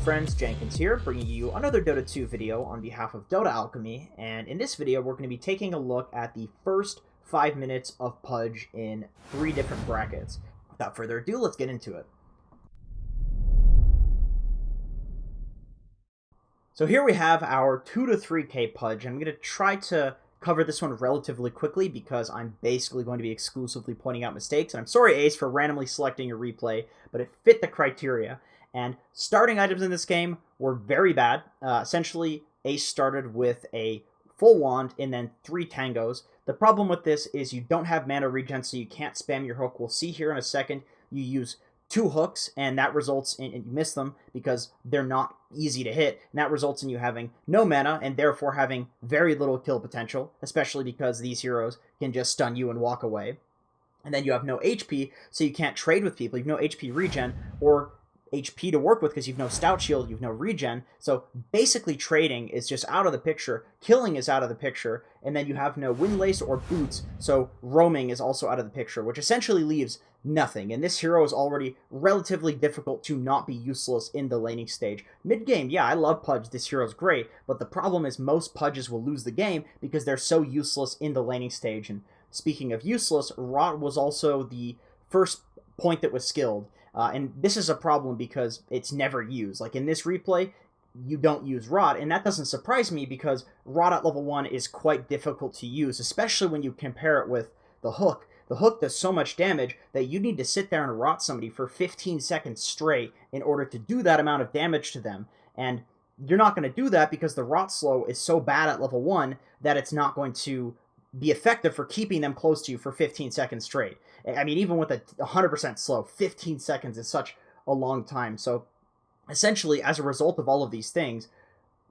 friends, Jenkins here, bringing you another Dota 2 video on behalf of Dota Alchemy, and in this video we're going to be taking a look at the first 5 minutes of Pudge in 3 different brackets. Without further ado, let's get into it. So here we have our 2 to 3k Pudge. I'm going to try to cover this one relatively quickly because I'm basically going to be exclusively pointing out mistakes, and I'm sorry Ace for randomly selecting your replay, but it fit the criteria. And starting items in this game were very bad. Essentially, Ace started with a full wand and then 3 tangos. The problem with this is you don't have mana regen, so you can't spam your hook. We'll see here in a second. You use 2 hooks, and that results in, and you miss them because they're not easy to hit, and that results in you having no mana and therefore having very little kill potential, especially because these heroes can just stun you and walk away. And then you have no HP, so you can't trade with people. You have no HP regen or HP to work with because you've no stout shield, you've no regen, so basically trading is just out of the picture, killing is out of the picture, and then you have no windlace or boots, so roaming is also out of the picture, which essentially leaves nothing, and this hero is already relatively difficult to not be useless in the laning stage. Mid-game, yeah, I love Pudge, this hero's great, but the problem is most Pudges will lose the game because they're so useless in the laning stage, and speaking of useless, Rot was also the first point that was skilled. And this is a problem because it's never used. Like in this replay, you don't use Rot, and that doesn't surprise me because Rot at level 1 is quite difficult to use, especially when you compare it with the hook. The hook does so much damage that you need to sit there and Rot somebody for 15 seconds straight in order to do that amount of damage to them. And you're not going to do that because the Rot slow is so bad at level 1 that it's not going to be effective for keeping them close to you for 15 seconds straight. I mean, even with a 100% slow, 15 seconds is such a long time. So essentially, as a result of all of these things,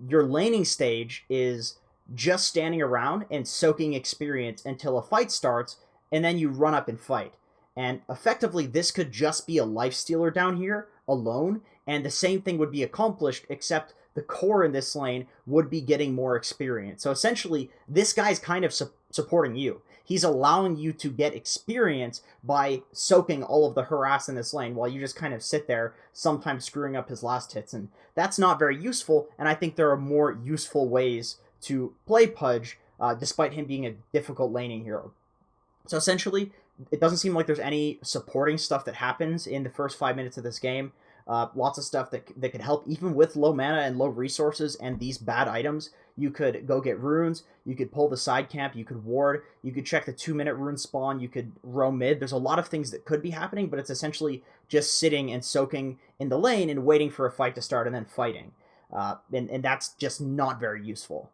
your laning stage is just standing around and soaking experience until a fight starts, and then you run up and fight. And effectively, this could just be a lifestealer down here alone, and the same thing would be accomplished, except the core in this lane would be getting more experience. So essentially, this guy's kind of supporting you. He's allowing you to get experience by soaking all of the harass in this lane while you just kind of sit there, sometimes screwing up his last hits. And that's not very useful, and I think there are more useful ways to play Pudge, despite him being a difficult laning hero. So essentially, it doesn't seem like there's any supporting stuff that happens in the first 5 minutes of this game. Lots of stuff that could help even with low mana and low resources and these bad items. You could go get runes, you could pull the side camp, you could ward, you could check the 2-minute rune spawn, you could roam mid. There's a lot of things that could be happening, but it's essentially just sitting and soaking in the lane and waiting for a fight to start and then fighting. And that's just not very useful.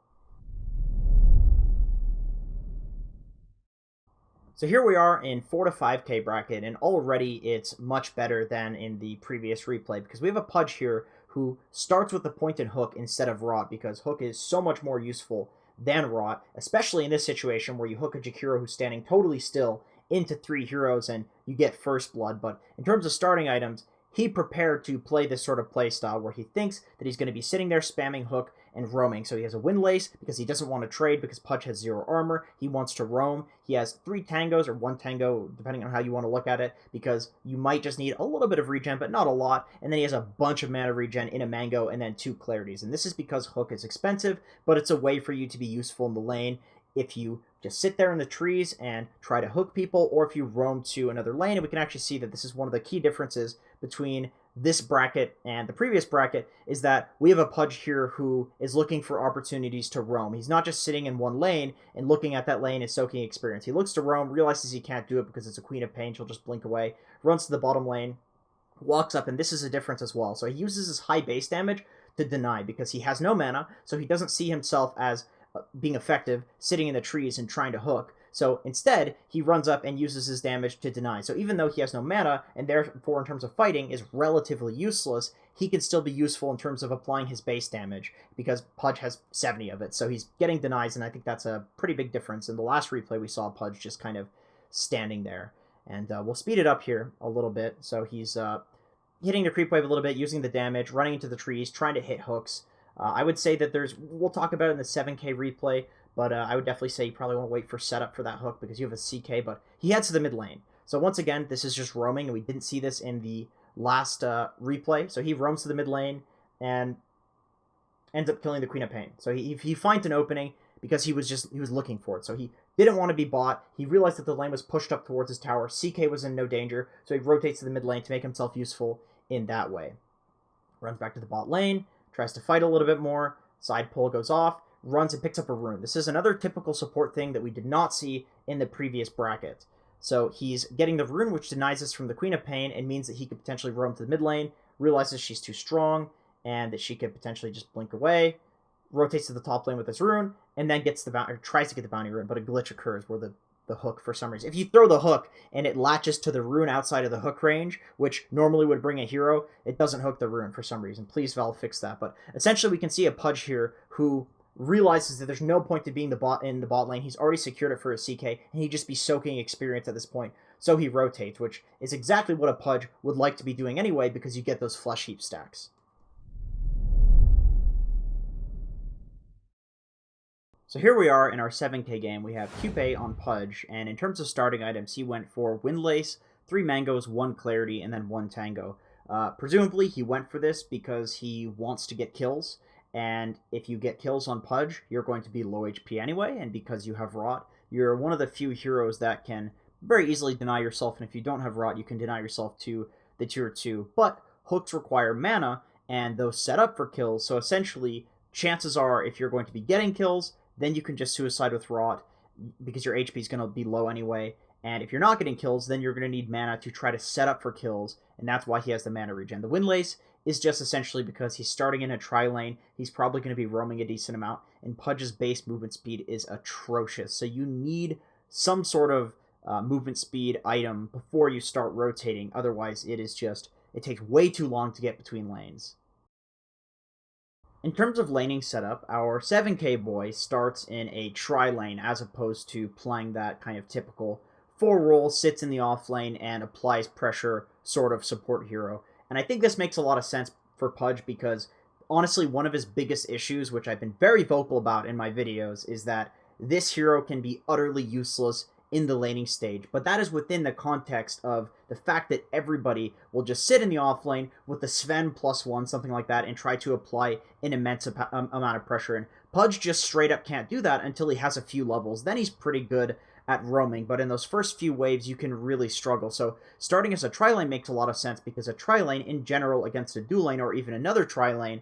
So here we are in 4 to 5k bracket, and already it's much better than in the previous replay because we have a Pudge here who starts with the point and hook instead of Rot because hook is so much more useful than Rot, especially in this situation where you hook a Jakiro who's standing totally still into 3 heroes and you get first blood. But in terms of starting items, he prepared to play this sort of play style where he thinks that he's going to be sitting there spamming hook and roaming. So he has a windlace because he doesn't want to trade because Pudge has 0 armor. He wants to roam. He has 3 tangos or 1 tango, depending on how you want to look at it, because you might just need a little bit of regen, but not a lot. And then he has a bunch of mana regen in a mango and then 2 clarities. And this is because hook is expensive, but it's a way for you to be useful in the lane if you just sit there in the trees and try to hook people, or if you roam to another lane. And we can actually see that this is one of the key differences between this bracket and the previous bracket, is that we have a Pudge here who is looking for opportunities to roam. He's not just sitting in one lane and looking at that lane and soaking experience. He looks to roam, realizes he can't do it because it's a Queen of Pain, she'll just blink away, runs to the bottom lane, walks up, and this is a difference as well. So he uses his high base damage to deny because he has no mana, so he doesn't see himself as being effective sitting in the trees and trying to hook. So instead, he runs up and uses his damage to deny. So even though he has no mana, and therefore in terms of fighting is relatively useless, he can still be useful in terms of applying his base damage, because Pudge has 70 of it. So he's getting denies, and I think that's a pretty big difference. In the last replay, we saw Pudge just kind of standing there. And we'll speed it up here a little bit. So he's hitting the creep wave a little bit, using the damage, running into the trees, trying to hit hooks. I would say that we'll talk about it in the 7k replay, but I would definitely say you probably want to wait for setup for that hook because you have a CK, but he heads to the mid lane. So once again, this is just roaming, and we didn't see this in the last replay. So he roams to the mid lane, and ends up killing the Queen of Pain. So he finds an opening because he was looking for it. So he didn't want to be bought. He realized that the lane was pushed up towards his tower. CK was in no danger, so he rotates to the mid lane to make himself useful in that way. Runs back to the bot lane, tries to fight a little bit more. Side pull goes off, runs and picks up a rune. This is another typical support thing that we did not see in the previous bracket. So he's getting the rune, which denies us from the Queen of Pain and means that he could potentially roam to the mid lane, realizes she's too strong, and that she could potentially just blink away, rotates to the top lane with this rune, and then gets the bounty, or tries to get the bounty rune, but a glitch occurs where the hook, for some reason. If you throw the hook and it latches to the rune outside of the hook range, which normally would bring a hero, it doesn't hook the rune for some reason. Please, Valve, fix that. But essentially, we can see a Pudge here who realizes that there's no point to being in the bot lane. He's already secured it for his CK, and he'd just be soaking experience at this point. So he rotates, which is exactly what a Pudge would like to be doing anyway, because you get those flesh heap stacks. So here we are in our 7k game. We have Cupid on Pudge, and in terms of starting items, he went for Windlace, 3 Mangoes, 1 Clarity, and then 1 Tango. Presumably, he went for this because he wants to get kills, and if you get kills on Pudge, you're going to be low HP anyway, and because you have Rot, you're one of the few heroes that can very easily deny yourself, and if you don't have Rot, you can deny yourself to the tier 2, but hooks require mana, and those set up for kills, so essentially, chances are, if you're going to be getting kills, then you can just suicide with Rot, because your HP is going to be low anyway, and if you're not getting kills, then you're going to need mana to try to set up for kills, and that's why he has the mana regen. The Windlace is just essentially because he's starting in a tri-lane, he's probably going to be roaming a decent amount, and Pudge's base movement speed is atrocious, so you need some sort of movement speed item before you start rotating, otherwise it takes way too long to get between lanes. In terms of laning setup, our 7k boy starts in a tri-lane as opposed to playing that kind of typical 4-roll, sits in the off lane, and applies pressure sort of support hero. And I think this makes a lot of sense for Pudge because, honestly, one of his biggest issues, which I've been very vocal about in my videos, is that this hero can be utterly useless in the laning stage, but that is within the context of the fact that everybody will just sit in the offlane with the Sven +1, something like that, and try to apply an immense amount of pressure. And Pudge just straight up can't do that until he has a few levels. Then he's pretty good at roaming, but in those first few waves, you can really struggle. So starting as a tri-lane makes a lot of sense because a tri-lane in general against a dual lane or even another tri-lane,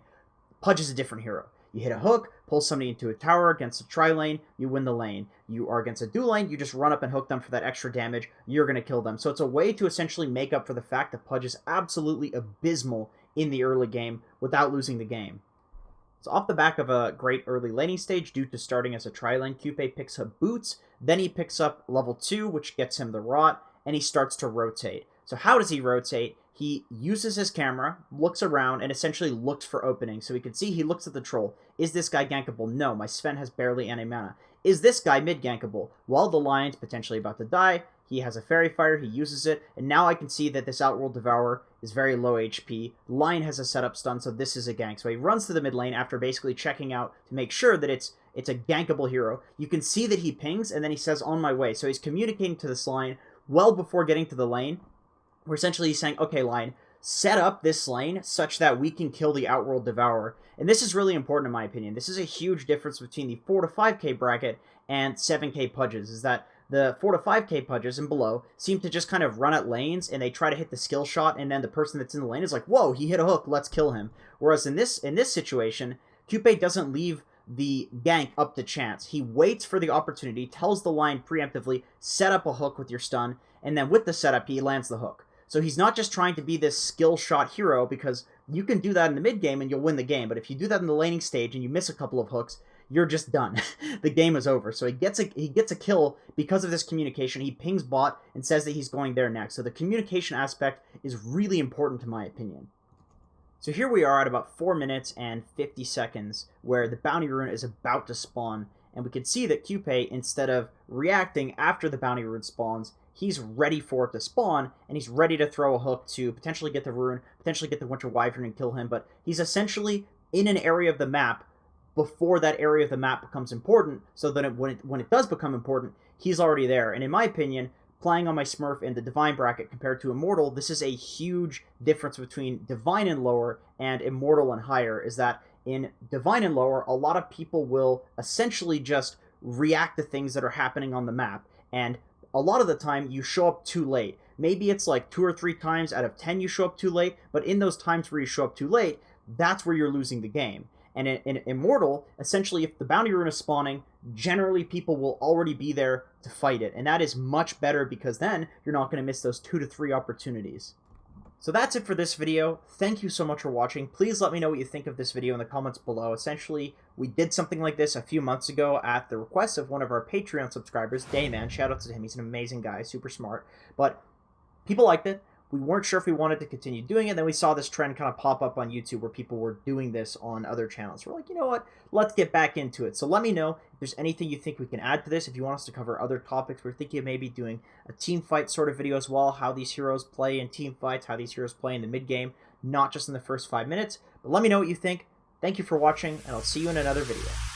Pudge is a different hero. You hit a hook, pull somebody into a tower against a tri-lane, you win the lane. You are against a dual lane, you just run up and hook them for that extra damage, you're going to kill them. So it's a way to essentially make up for the fact that Pudge is absolutely abysmal in the early game without losing the game. So off the back of a great early laning stage due to starting as a tri-lane, Cupid picks up Boots, then he picks up level 2, which gets him the Rot, and he starts to rotate. So how does he rotate? He uses his camera, looks around, and essentially looks for openings. So we can see he looks at the troll. Is this guy gankable? No, my Sven has barely any mana. Is this guy mid-gankable? Well, the Lion's potentially about to die. He has a Fairy Fire, he uses it, and now I can see that this Outworld Devourer is very low HP. Lion has a setup stun, so this is a gank. So he runs to the mid lane after basically checking out to make sure that it's a gankable hero. You can see that he pings, and then he says, on my way. So he's communicating to this Lion well before getting to the lane, where essentially he's saying, okay, Lion, set up this lane such that we can kill the Outworld Devourer. And this is really important in my opinion. This is a huge difference between the 4 to 5k bracket and 7k Pudges, is that the 4 to 5k Pudges and below seem to just kind of run at lanes and they try to hit the skill shot and then the person that's in the lane is like, whoa, he hit a hook, let's kill him. Whereas in this situation, Cupid doesn't leave the gank up to chance. He waits for the opportunity, tells the Lion preemptively, set up a hook with your stun, and then with the setup, he lands the hook. So he's not just trying to be this skill shot hero, because you can do that in the mid game and you'll win the game, but if you do that in the laning stage and you miss a couple of hooks, you're just done. The game is over. So he gets a kill because of this communication. He pings bot and says that he's going there next. So the communication aspect is really important in my opinion. So here we are at about 4 minutes and 50 seconds where the bounty rune is about to spawn, and we can see that Cupid, instead of reacting after the bounty rune spawns, he's ready for it to spawn, and he's ready to throw a hook to potentially get the rune, potentially get the Winter Wyvern and kill him, but he's essentially in an area of the map before that area of the map becomes important, so that when it does become important, he's already there. And in my opinion, playing on my Smurf in the Divine bracket compared to Immortal, this is a huge difference between Divine and lower and Immortal and higher, is that in Divine and lower, a lot of people will essentially just react to things that are happening on the map, and a lot of the time you show up too late. Maybe it's like 2 or 3 times out of 10 you show up too late, but in those times where you show up too late, that's where you're losing the game. And in Immortal, essentially, if the bounty rune is spawning, generally people will already be there to fight it. And that is much better because then you're not going to miss those 2 to 3 opportunities. So that's it for this video. Thank you so much for watching. Please let me know what you think of this video in the comments below. Essentially, we did something like this a few months ago at the request of one of our Patreon subscribers, Dayman. Shout out to him. He's an amazing guy, super smart. But people liked it. We weren't sure if we wanted to continue doing it. Then we saw this trend kind of pop up on YouTube where people were doing this on other channels. We're like, you know what? Let's get back into it. So let me know if there's anything you think we can add to this. If you want us to cover other topics, we're thinking of maybe doing a team fight sort of video as well. How these heroes play in team fights, how these heroes play in the mid game, not just in the first 5 minutes. But let me know what you think. Thank you for watching, and I'll see you in another video.